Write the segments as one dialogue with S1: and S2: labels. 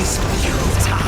S1: is futile.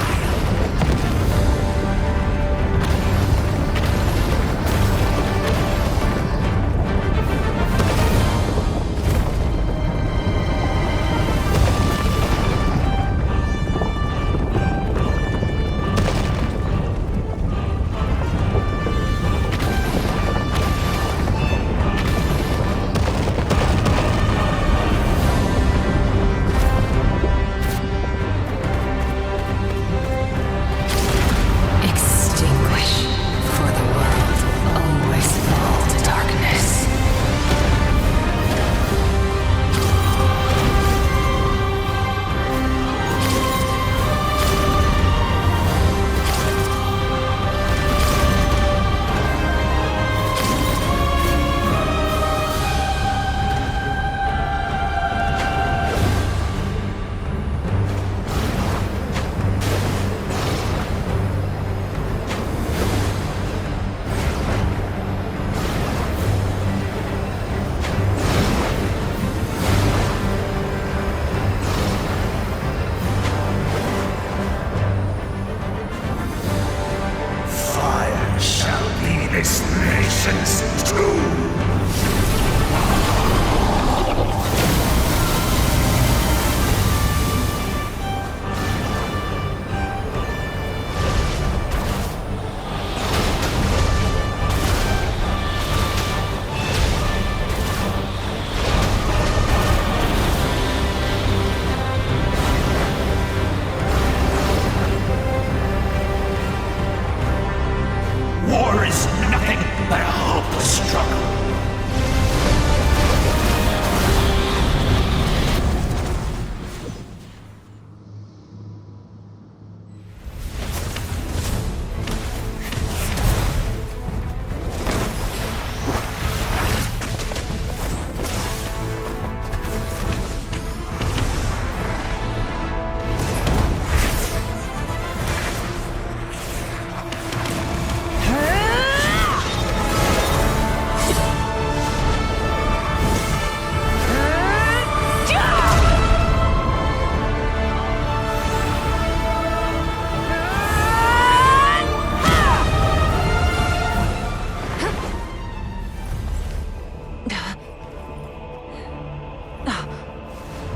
S1: This nation's tomb! War is nothing but a hopeless struggle.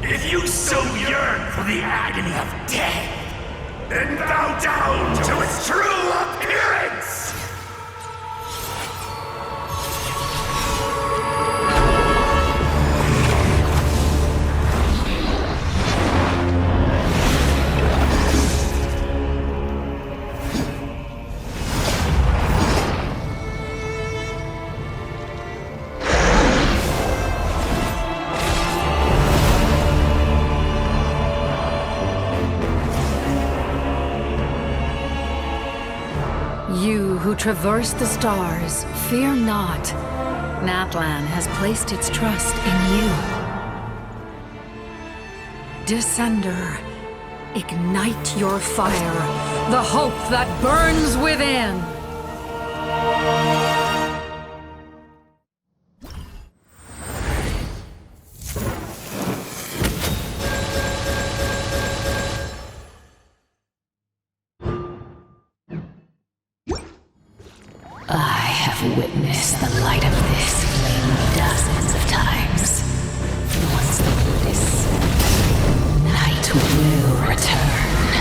S1: If you so yearn for the agony of death, then bow down to its true appearance!
S2: You who traverse the stars, fear not. Natlan has placed its trust in you. Descender, ignite your fire, the hope that burns within! I have witnessed the light of this flame dozens of times. Once the wood is set, night will return.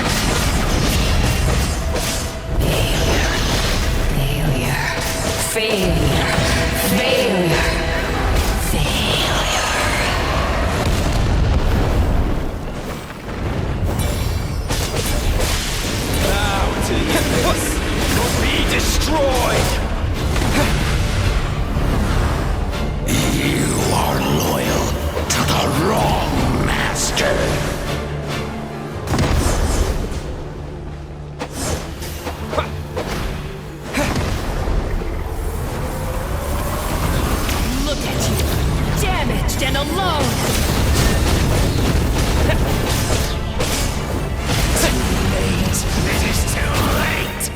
S2: Failure. Failure. Failure. Failure.
S1: Bow to this. Be destroyed! You are loyal to the wrong master.
S2: Look at you, damaged and alone!
S1: Too late! It is too late!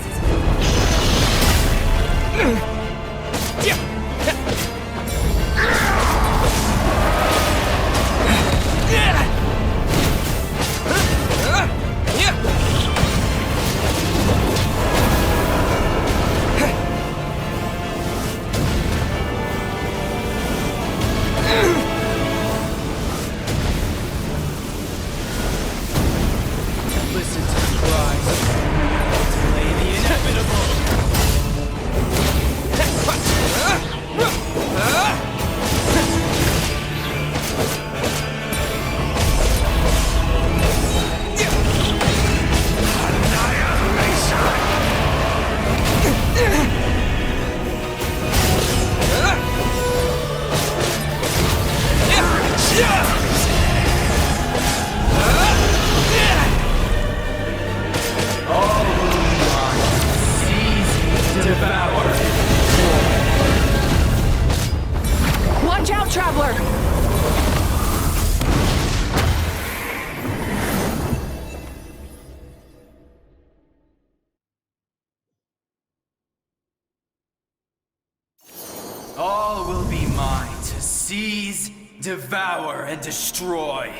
S3: devour and destroy.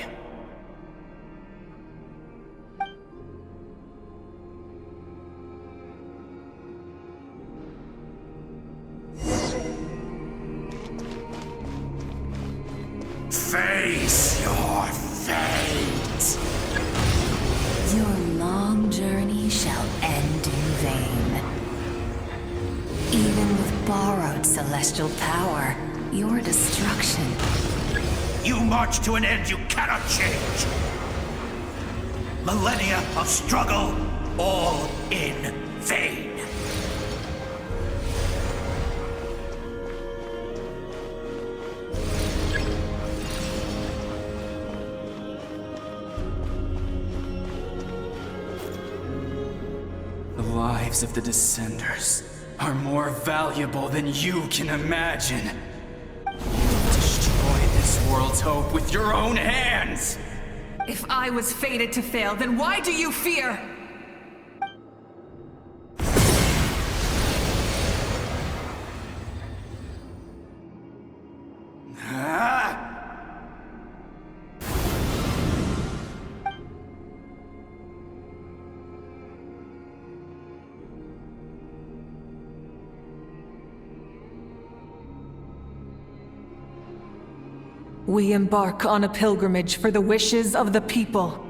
S1: Face your fate!
S2: Your long journey shall end in vain. Even with borrowed celestial power, your destruction.
S1: You march to an end you cannot change. Millennia of struggle, all in vain.
S3: The lives of the Descenders are more valuable than you can imagine. Destroy this world's hope with your own hands!
S4: If I was fated to fail, then why do you fear?
S3: Ah!
S4: We embark on a pilgrimage for the wishes of the people.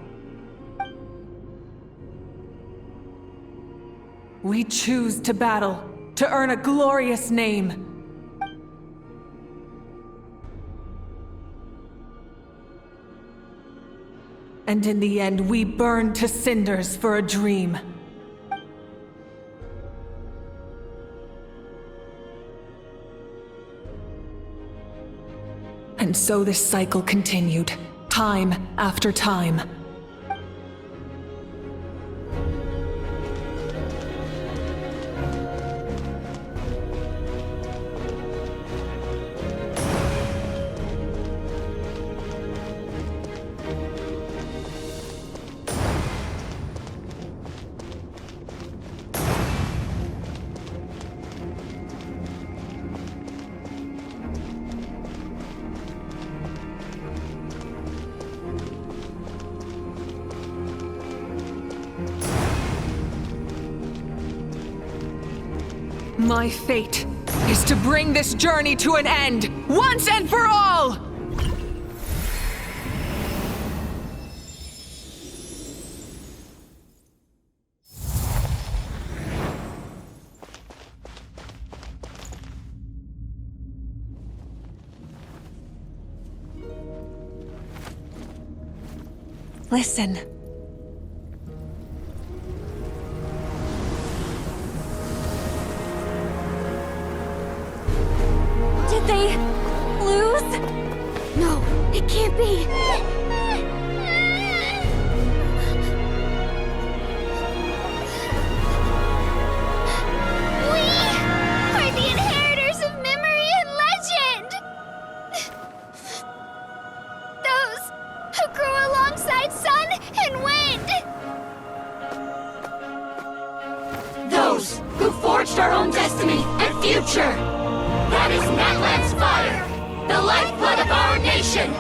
S4: We choose to battle, to earn a glorious name. And in the end, we burn to cinders for a dream. And so this cycle continued, time after time. My fate is to bring this journey to an end, once and for all! Listen.
S5: Did they lose? No, it can't be. We are the Inheritors of memory and legend. Those who grew alongside sun and wind. Those who forged our own destiny and future. That is Natlan's fire, the lifeblood of our nation!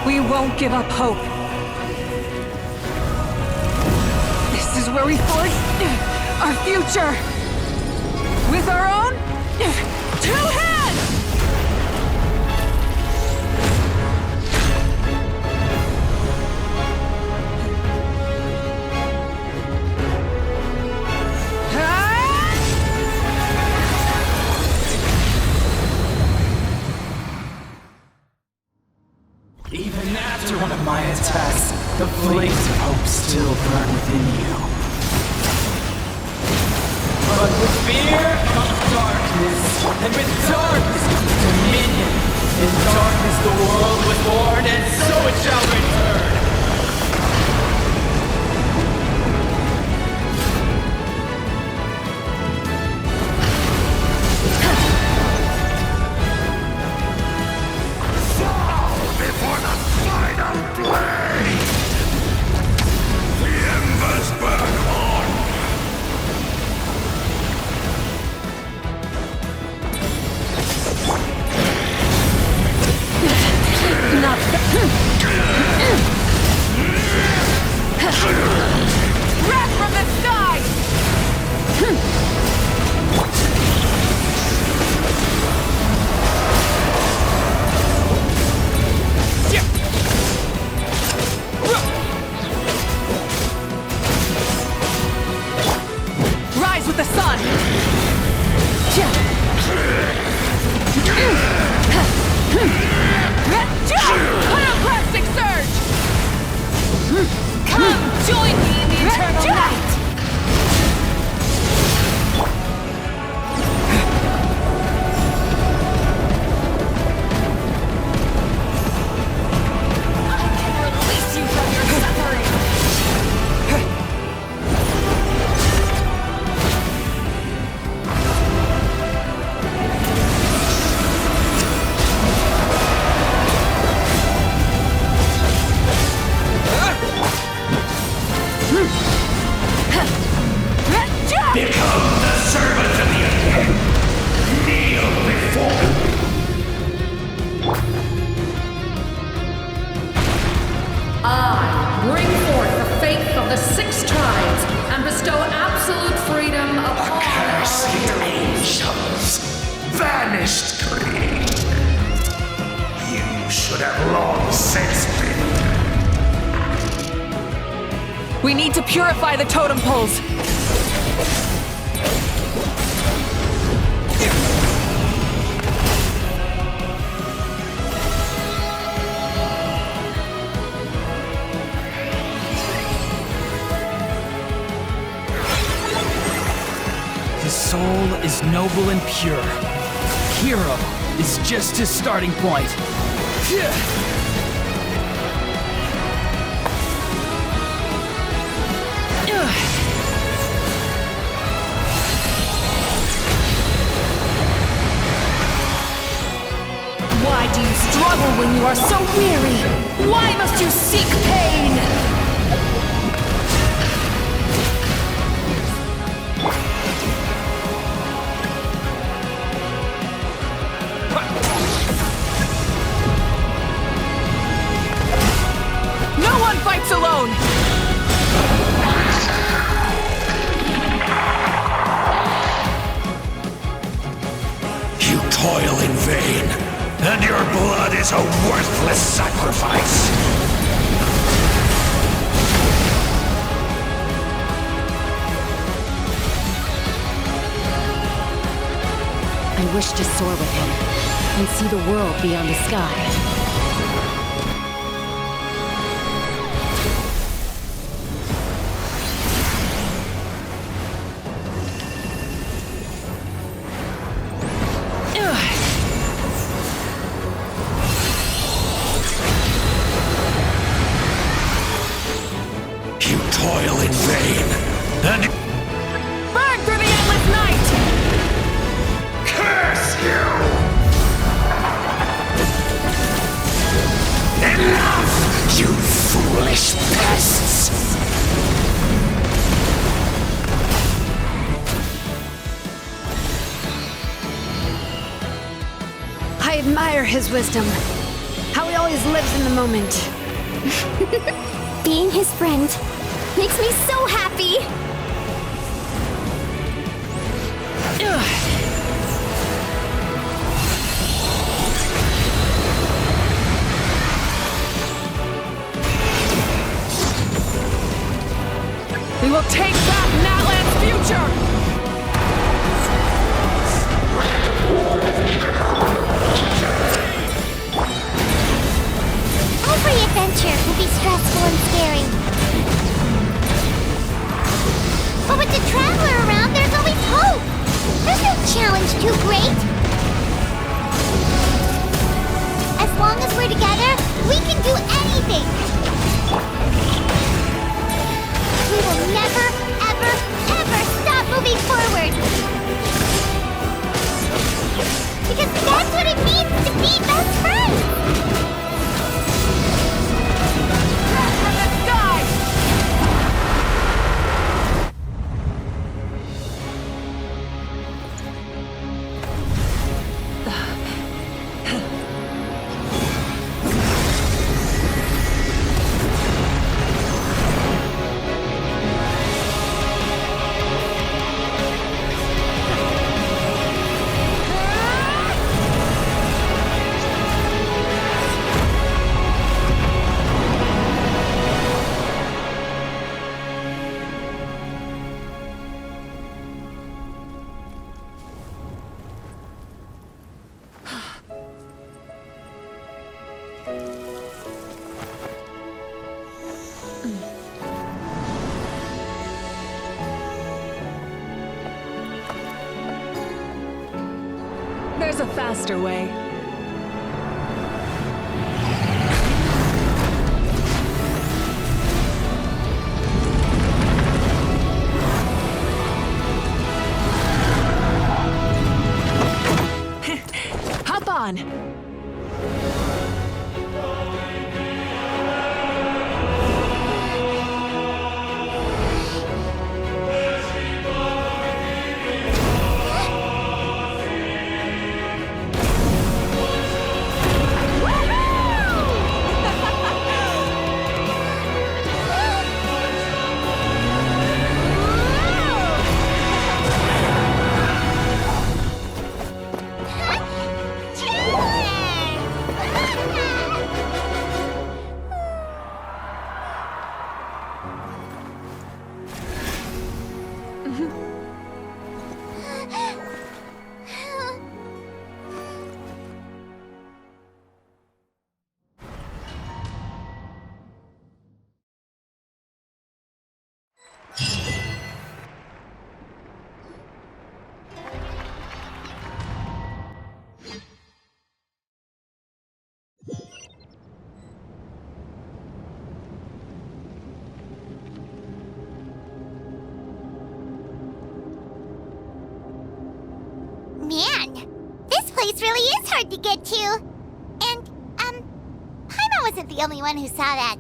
S4: We won't give up hope. This is where we forge our future. With our own 2 hands!
S3: flames of hope still burn within you. But with fear comes darkness, and with darkness comes dominion. In darkness the world was born, and so it shall return.
S1: Fall before the final blade! The embers burn on!
S4: Not Wrath from the sky! Rise with the sun! Pyroclastic surge! Come, join me in the eternal night! I can release you from your suffering!
S1: Become the servant of the Undead! Kneel before me!
S2: I bring forth the faith of the 6 tribes and bestow absolute freedom upon our
S1: Accursed
S2: heroes.
S1: angels! Vanished greed! You should have long since been.
S4: We need to purify the totem poles.
S3: The soul is noble and pure. Hero is just his starting point.
S4: Why do you struggle when you are so weary? Why must you seek pain? No one fights alone!
S1: You toil in vain, and your blood is a worthless sacrifice.
S6: I wish to soar with him and see the world beyond the sky.
S1: You toil in vain, and
S4: Burn through the endless night!
S1: curse you! Enough, you foolish pests!
S6: I admire his wisdom. How he always lives in the moment.
S5: Being his friend makes me so happy!
S4: We will take back Natlan's future!
S5: Every adventure will be stressful and scary,
S4: There's a faster way. Hop on!
S7: Man, this place really is hard to get to. And, Paimon wasn't the only one who saw that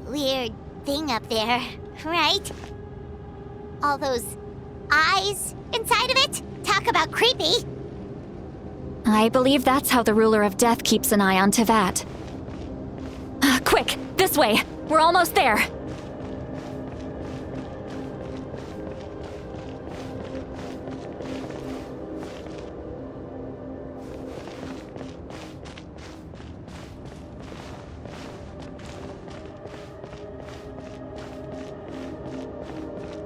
S7: weird thing up there, right? All those eyes inside of it? Talk about creepy.
S6: I believe that's how the ruler of death keeps an eye on Teyvat. Quick, this way! We're almost there!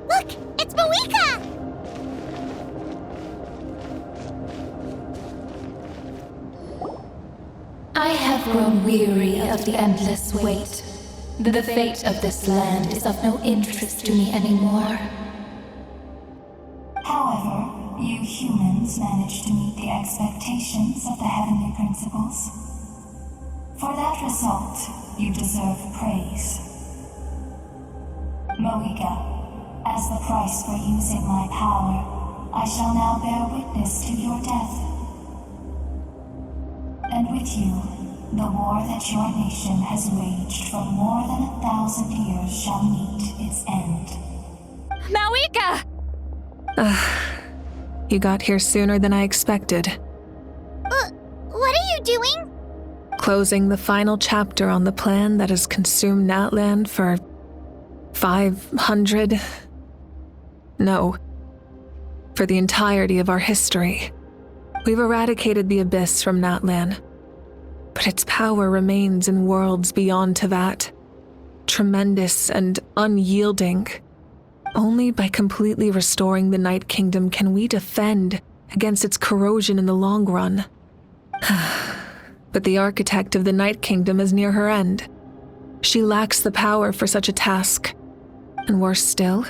S7: Look! It's Mavuika!
S2: I have grown weary of the endless wait. The fate of this land is of no interest to me anymore.
S8: However, you humans managed to meet the expectations of the heavenly principles. For that result, you deserve praise. Mavuika, as the price for using my power, I shall now bear witness to your death. And with you, the war that your nation has waged for more than 1,000 years shall meet its end.
S6: Mavuika!
S4: You got here sooner than I expected.
S7: What are you doing?
S4: Closing the final chapter on the plan that has consumed Natlan for 500... No. For the entirety of our history. We've eradicated the Abyss from Natlan. But its power remains in worlds beyond Teyvat. Tremendous and unyielding. Only by completely restoring the Night Kingdom can we defend against its corrosion in the long run. But the architect of the Night Kingdom is near her end. She lacks the power for such a task. And worse still,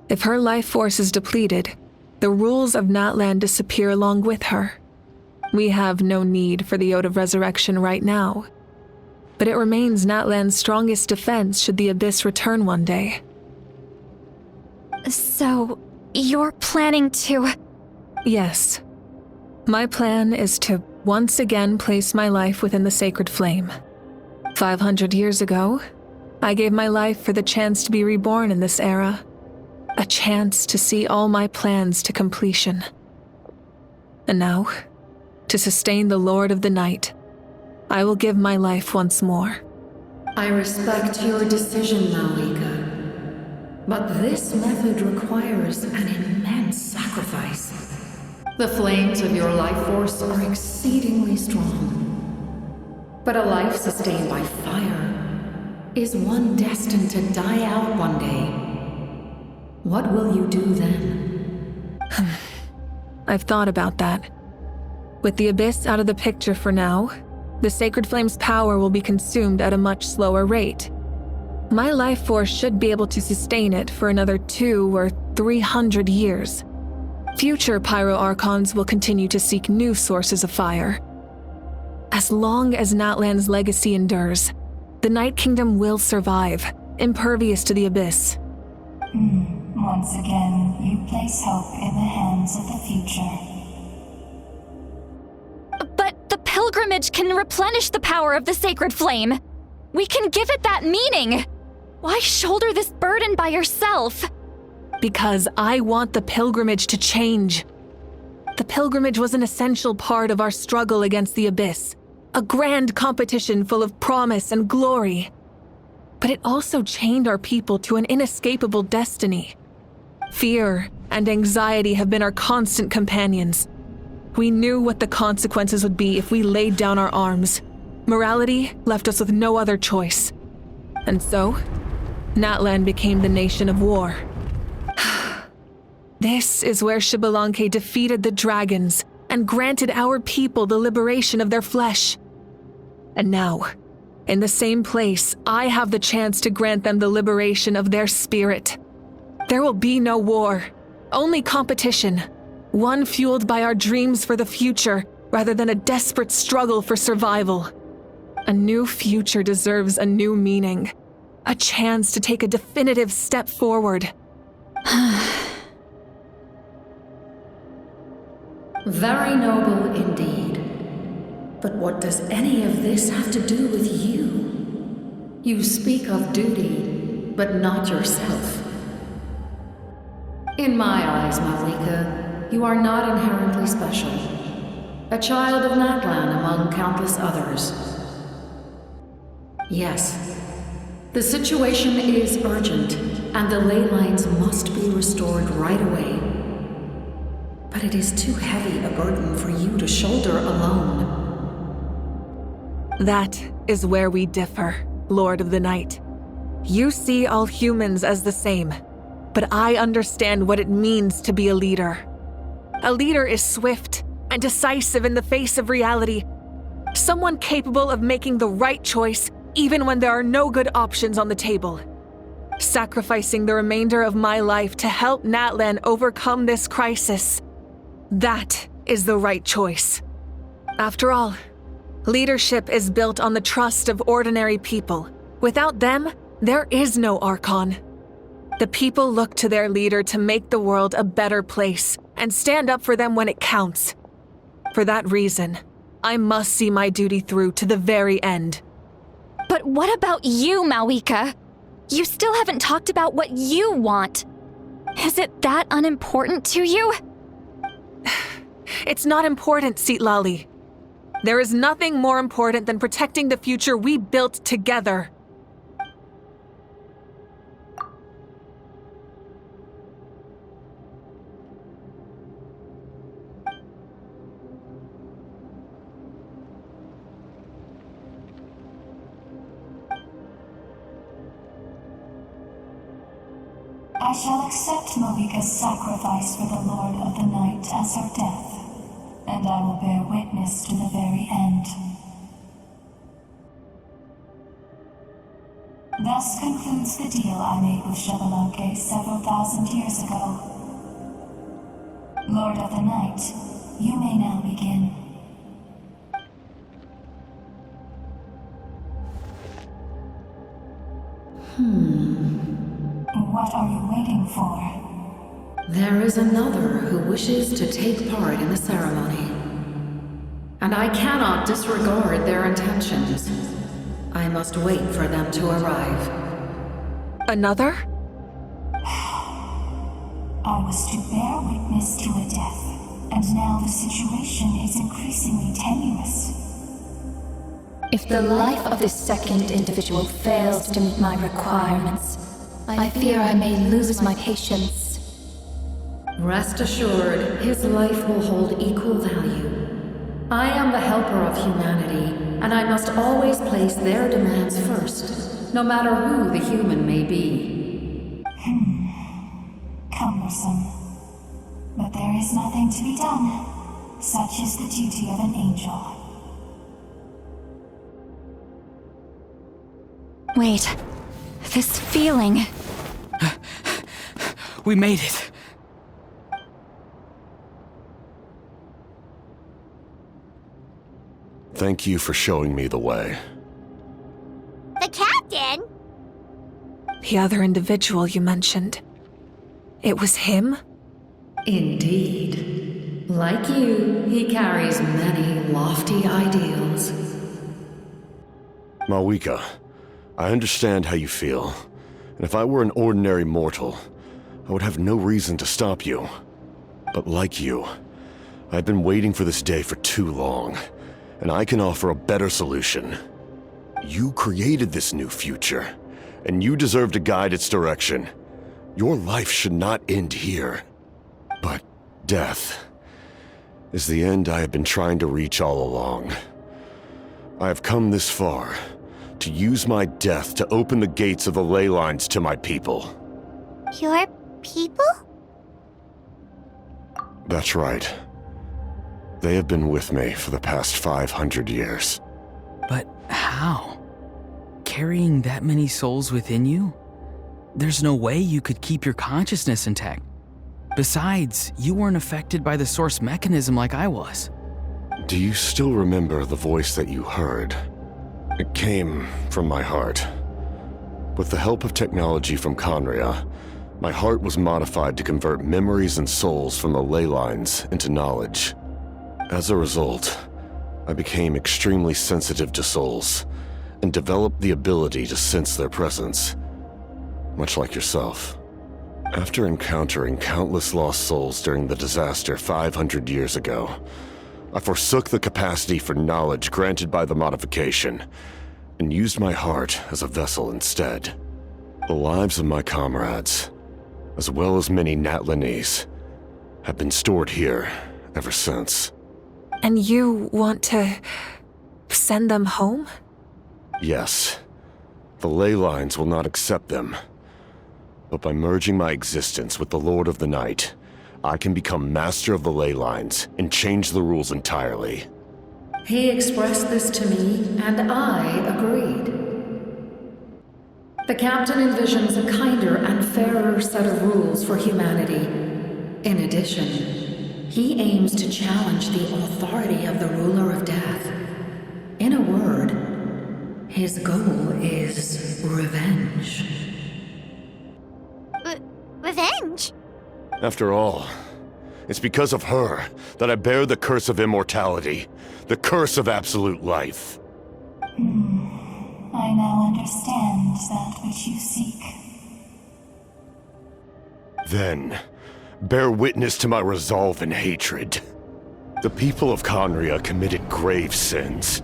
S4: if her life force is depleted, the rules of Natlan disappear along with her. We have no need for the Ode of Resurrection right now. But it remains Natlan's strongest defense should the Abyss return one day.
S6: So, you're planning to...
S4: Yes. My plan is to once again place my life within the sacred flame. 500 years ago, I gave my life for the chance to be reborn in this era. A chance to see all my plans to completion. And now, to sustain the Lord of the Night, I will give my life once more.
S2: I respect your decision, Mavuika. But this method requires an immense sacrifice. The flames of your life force are exceedingly strong. But a life sustained by fire is one destined to die out one day. What will you do then?
S4: I've thought about that. With the Abyss out of the picture for now, the Sacred Flame's power will be consumed at a much slower rate. My life force should be able to sustain it for another 200 or 300 years. Future Pyro-Archons will continue to seek new sources of fire. As long as Natlan's legacy endures, the Night Kingdom will survive, impervious to the Abyss.
S8: Once again, you place hope in the hands of the future.
S6: But the pilgrimage can replenish the power of the sacred flame. We can give it that meaning. Why shoulder this burden by yourself?
S4: Because I want the pilgrimage to change. The pilgrimage was an essential part of our struggle against the Abyss, a grand competition full of promise and glory. But it also chained our people to an inescapable destiny. Fear and anxiety have been our constant companions. We knew what the consequences would be if we laid down our arms. Morality left us with no other choice. And so, Natlan became the nation of war. This is where Xbalanque defeated the dragons and granted our people the liberation of their flesh. And now, in the same place, I have the chance to grant them the liberation of their spirit. There will be no war, only competition, one fueled by our dreams for the future rather than a desperate struggle for survival. A new future deserves a new meaning, a chance to take a definitive step forward.
S2: Very noble indeed. But what does any of this have to do with you? You speak of duty, but not yourself. In my eyes, Mavuika, you are not inherently special. A child of Natlan among countless others. Yes, the situation is urgent, and the ley lines must be restored right away. But it is too heavy a burden for you to shoulder alone.
S4: That is where we differ, Lord of the Night. You see all humans as the same, but I understand what it means to be a leader. A leader is swift and decisive in the face of reality. Someone capable of making the right choice even when there are no good options on the table. Sacrificing the remainder of my life to help Natlan overcome this crisis. That is the right choice. After all, leadership is built on the trust of ordinary people. Without them, there is no Archon. The people look to their leader to make the world a better place and stand up for them when it counts. For that reason, I must see my duty through to the very end.
S6: But what about you, Mavuika? You still haven't talked about what you want. Is it that unimportant to you?
S4: It's not important, Citlali. There is nothing more important than protecting the future we built together.
S8: I shall accept Mavuika's sacrifice for the Lord of the Night as her death, and I will bear witness to the very end. Thus concludes the deal I made with Xbalanque several thousand years ago. Lord of the Night, you may now begin. What are you waiting for?
S2: There is another who wishes to take part in the ceremony. And I cannot disregard their intentions. I must wait for them to arrive.
S4: Another?
S8: I was to bear witness to a death, and now the situation is increasingly tenuous.
S9: If the life of this second individual fails to meet my requirements, I fear I may lose my patience.
S2: Rest assured, his life will hold equal value. I am the helper of humanity, and I must always place their demands first, no matter who the human may be.
S8: Cumbersome. But there is nothing to be done. Such is the duty of an angel.
S6: Wait, this feeling.
S3: We made it.
S1: Thank you for showing me the way.
S7: The captain?
S4: The other individual you mentioned. It was him?
S2: Indeed. Like you, he carries many lofty ideals.
S1: Mavuika, I understand how you feel. And if I were an ordinary mortal, I would have no reason to stop you. But like you, I've been waiting for this day for too long, and I can offer a better solution. You created this new future, and you deserve to guide its direction. Your life should not end here. But death is the end I have been trying to reach all along. I have come this far to use my death to open the gates of the ley lines to my people.
S7: Your people?
S1: That's right. They have been with me for the past 500 years.
S3: But how? Carrying that many souls within you? There's no way you could keep your consciousness intact. Besides, you weren't affected by the source mechanism like I was.
S1: Do you still remember the voice that you heard? It came from my heart. With the help of technology from Khaenri'ah, my heart was modified to convert memories and souls from the ley lines into knowledge. As a result, I became extremely sensitive to souls, and developed the ability to sense their presence, much like yourself. After encountering countless lost souls during the disaster 500 years ago, I forsook the capacity for knowledge granted by the modification, and used my heart as a vessel instead. The lives of my comrades, as well as many Natlanese, have been stored here ever since.
S4: And you want to send them home?
S1: Yes. The ley lines will not accept them. But by merging my existence with the Lord of the Night, I can become master of the ley lines and change the rules entirely.
S2: He expressed this to me, and I agreed. The captain envisions a kinder and fairer set of rules for humanity. In addition, he aims to challenge the authority of the ruler of death. In a word, his goal is revenge.
S7: Revenge?
S1: After all, it's because of her that I bear the curse of immortality, the curse of absolute life.
S8: I now understand that which you seek.
S1: Then, bear witness to my resolve and hatred. The people of Khaenri'ah committed grave sins,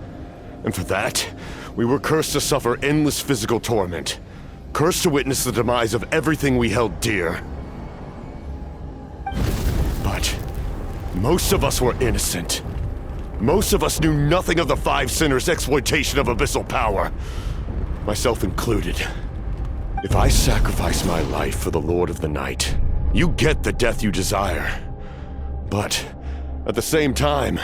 S1: and for that, we were cursed to suffer endless physical torment, cursed to witness the demise of everything we held dear. But most of us were innocent. Most of us knew nothing of the Five Sinners' exploitation of abyssal power, myself included. If I sacrifice my life for the Lord of the Night, you get the death you desire. But at the same time,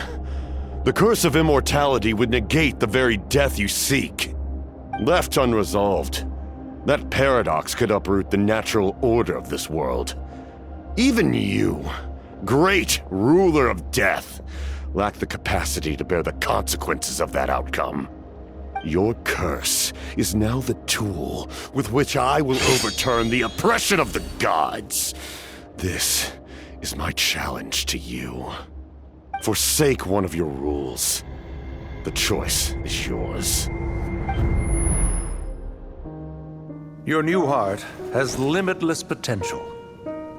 S1: the curse of immortality would negate the very death you seek. Left unresolved, that paradox could uproot the natural order of this world. Even you, great ruler of death, lack the capacity to bear the consequences of that outcome. Your curse is now the tool with which I will overturn the oppression of the gods. This is my challenge to you. Forsake one of your rules. The choice is yours.
S10: Your new heart has limitless potential,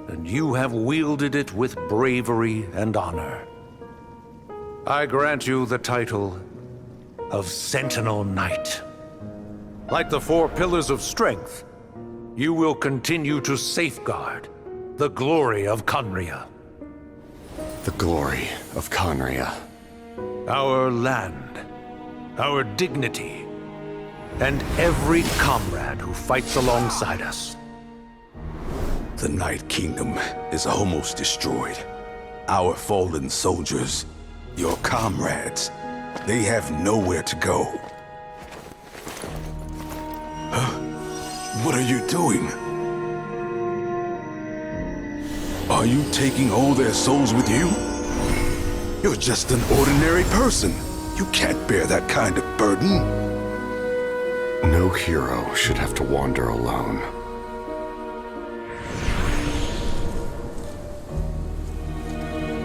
S10: and you have wielded it with bravery and honor. I grant you the title of Sentinel Knight. Like the four pillars of strength, you will continue to safeguard the glory of Khaenri'ah.
S1: The glory of Khaenri'ah.
S10: Our land, our dignity, and every comrade who fights alongside us.
S11: The Night Kingdom is almost destroyed. Our fallen soldiers, your comrades, they have nowhere to go. Huh? What are you doing? Are you taking all their souls with you? You're just an ordinary person. You can't bear that kind of burden.
S1: No hero should have to wander alone.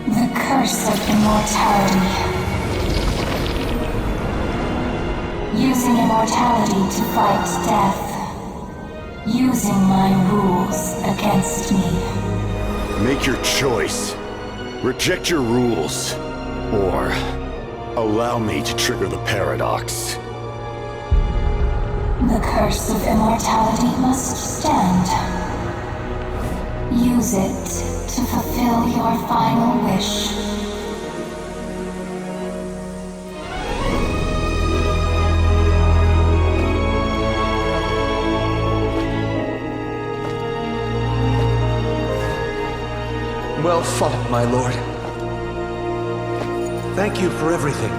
S8: The curse of immortality. Using immortality to fight death. Using my rules against me.
S1: Make your choice. Reject your rules. Or allow me to trigger the paradox.
S8: The curse of immortality must stand. Use it to fulfill your final wish.
S10: Well fought, my lord. Thank you for everything.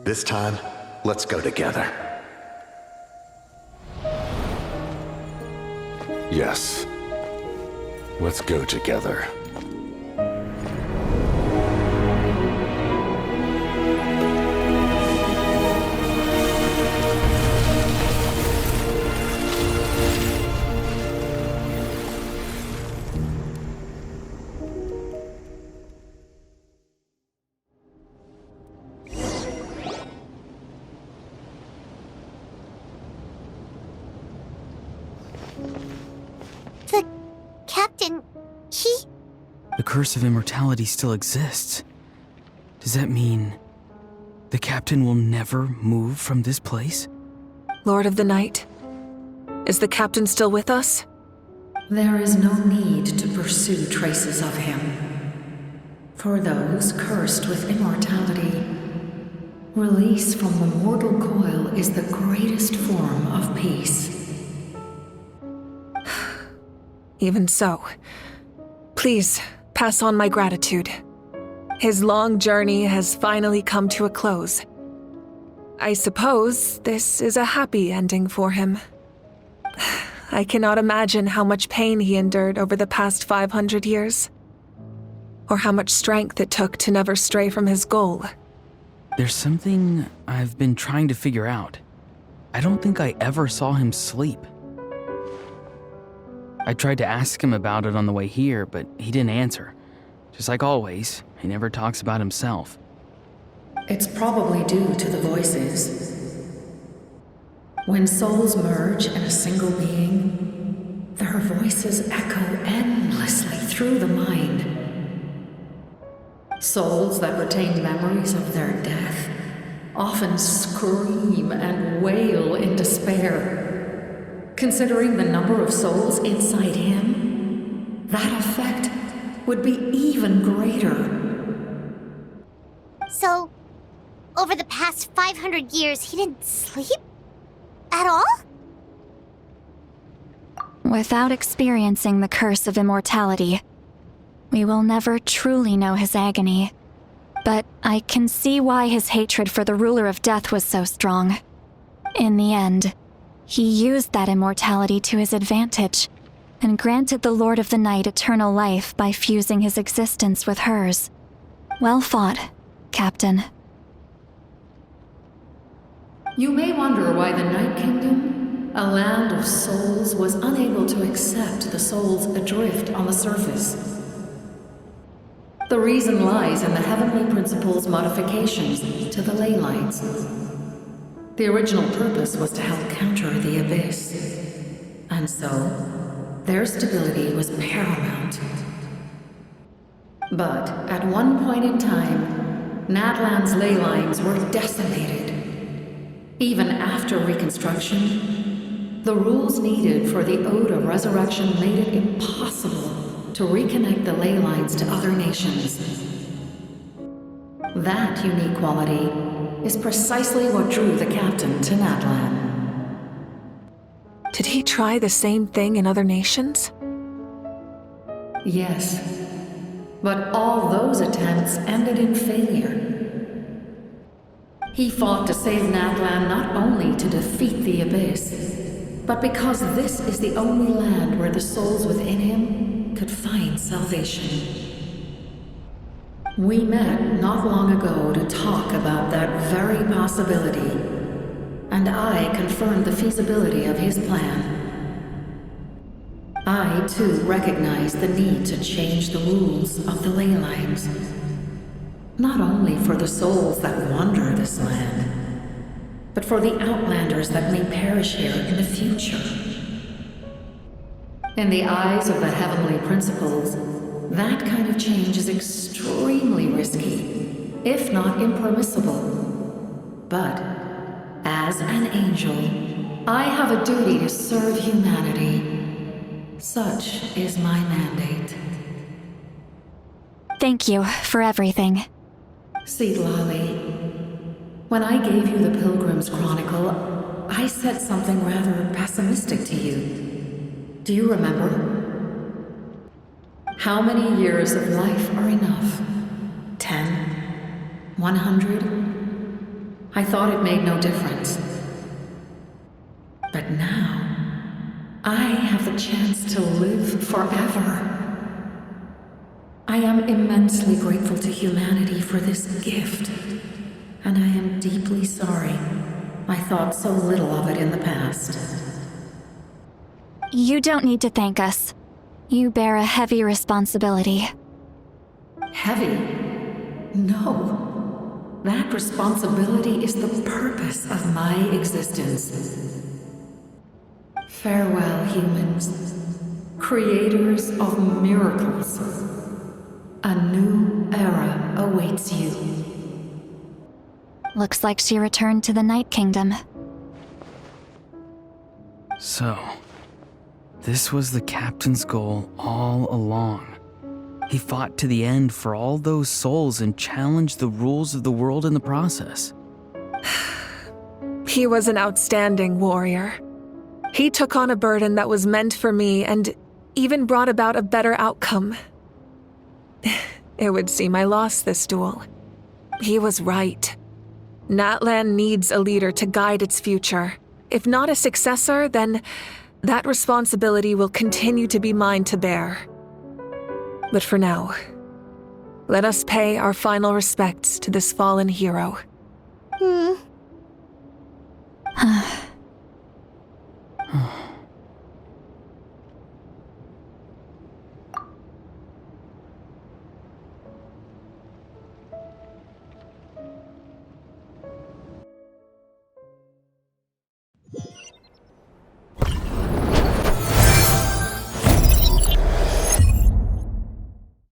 S1: This time, let's go together. Yes. Let's go together.
S3: The curse of immortality still exists. Does that mean the captain will never move from this place?
S4: Lord of the Night, is the captain still with us?
S2: There is no need to pursue traces of him. For those cursed with immortality, release from the mortal coil is the greatest form of peace.
S4: Even so, please pass on my gratitude. His long journey has finally come to a close. I suppose this is a happy ending for him. I cannot imagine how much pain he endured over the past 500 years, or how much strength it took to never stray from his goal.
S3: There's something I've been trying to figure out. I don't think I ever saw him sleep. I tried to ask him about it on the way here, but he didn't answer. Just like always, he never talks about himself.
S2: It's probably due to the voices. When souls merge in a single being, their voices echo endlessly through the mind. Souls that retain memories of their death often scream and wail in despair. Considering the number of souls inside him, that effect would be even greater.
S7: So, over the past 500 years, he didn't sleep? At all?
S6: Without experiencing the curse of immortality, we will never truly know his agony. But I can see why his hatred for the ruler of death was so strong. In the end, he used that immortality to his advantage, and granted the Lord of the Night eternal life by fusing his existence with hers. Well fought, Captain.
S2: You may wonder why the Night Kingdom, a land of souls, was unable to accept the souls adrift on the surface. The reason lies in the Heavenly Principle's modifications to the ley lines. The original purpose was to help counter the Abyss, and so their stability was paramount. But at one point in time, Natlan's ley lines were decimated. Even after reconstruction, the rules needed for the Ode of Resurrection made it impossible to reconnect the ley lines to other nations. That unique quality is precisely what drew the captain to Natlan.
S4: Did he try the same thing in other nations?
S2: Yes, but all those attempts ended in failure. He fought to save Natlan not only to defeat the Abyss, but because this is the only land where the souls within him could find salvation. We met not long ago to talk about that very possibility, and I confirmed the feasibility of his plan. I, too, recognize the need to change the rules of the ley lines, not only for the souls that wander this land, but for the outlanders that may perish here in the future. In the eyes of the heavenly principles, that kind of change is extremely risky, if not impermissible. But, as an angel, I have a duty to serve humanity. Such is my mandate.
S6: Thank you for everything.
S2: See, Lolly, when I gave you the Pilgrim's Chronicle, I said something rather pessimistic to you. Do you remember? How many years of life are enough? 10? 100? I thought it made no difference. But now, I have the chance to live forever. I am immensely grateful to humanity for this gift, and I am deeply sorry I thought so little of it in the past.
S6: You don't need to thank us. You bear a heavy responsibility.
S2: Heavy? No. That responsibility is the purpose of my existence. Farewell, humans. Creators of miracles. A new era awaits you.
S6: Looks like she returned to the Night Kingdom.
S3: So, this was the captain's goal all along. He fought to the end for all those souls and challenged the rules of the world in the process.
S4: He was an outstanding warrior. He took on a burden that was meant for me and even brought about a better outcome. It would seem I lost this duel. He was right. Natlan needs a leader to guide its future. If not a successor, then that responsibility will continue to be mine to bear. But for now, let us pay our final respects to this fallen hero.